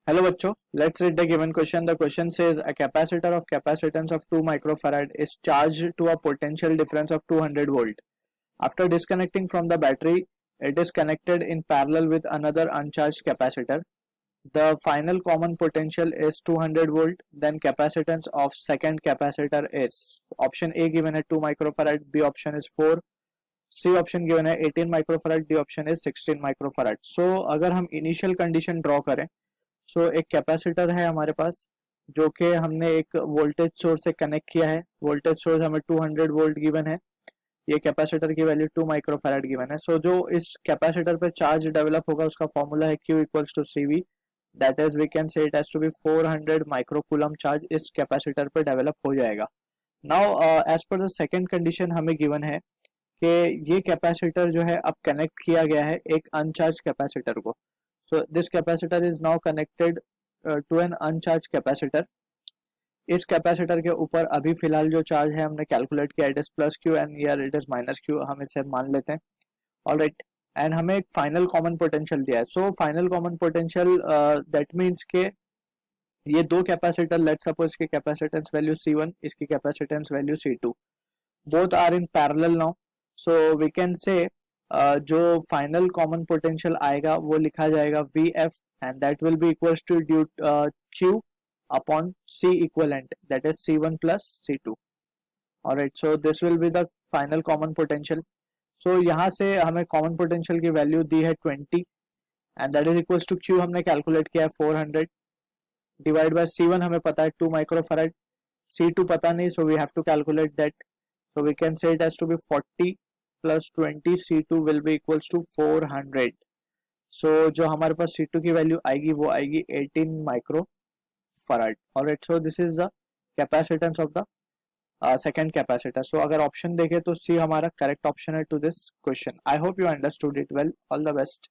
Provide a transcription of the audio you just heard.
Hello बच्चों, let's read the given question. The question says a capacitor of capacitance of 2 microfarad is charged to a potential difference of 200 volt. After disconnecting from the battery, it is connected in parallel with another uncharged capacitor. The final common potential is 200 volt. Then capacitance of second capacitor is option A given है 2 microfarad, B option is 4, C option given है 18 microfarad, D option is 16 microfarad. So अगर हम initial condition draw करें, एक capacitor है हमारे पास जो कि हमने एक वोल्टेज सोर्स से कनेक्ट किया है. वोल्टेज सोर्स हमें 200 वोल्ट गिवन है. ये कैपेसिटर की वैल्यू 2 माइक्रोफैराड गिवन है. जो इस कैपेसिटर पे चार्ज डेवलप होगा उसका फॉर्मूला है Q equals to CV. That is we can say it has to be 400 microcoulomb charge इस कैपेसिटर पे डेवलप हो जाएगा. Now as per the second condition हमें गिवन है कि ये कैपेसिटर जो है अब कनेक्ट किया गया है एक अनचार्ज कैपेसिटर को. So this capacitor is now connected to an uncharged capacitor. इस कैपेसिटर के ऊपर अभी फिलहाल जो चार्ज है हमने कैलकुलेट किया it is plus Q and here it is minus Q, हम इसे मान लेते हैं. ऑलराइट, एंड हमें एक फाइनल कॉमन पोटेंशियल दिया है. So final common potential that means के ये दो कैपेसिटर, लेट सपोज की कैपेसिटेंस वैल्यू C1, इसकी capacitance value C2, both are in parallel now. So we can say जो फाइनल कॉमन पोटेंशियल आएगा वो लिखा जाएगा VF and that will be equals to due Q upon C equivalent that is C1 plus C2. Alright, so this will be the final common potential. So यहाँ से हमें common potential की value दी है 20 and that is equals to Q हमने calculate किया है 400 divide by C1 हमें पता है 2 माइक्रोफैराड, C2 पता नहीं, so we have to calculate that. So we can say it has to be 40 plus 20 C2 will be equals to 400. So जो हमारे पास C2 की वैल्यू आएगी वो आएगी 18 microfarad. Alright, so this is the capacitance of the second capacitor. So अगर option देखें तो C हमारा करेक्ट ऑप्शन है to this question. I hope you understood it well. All the best.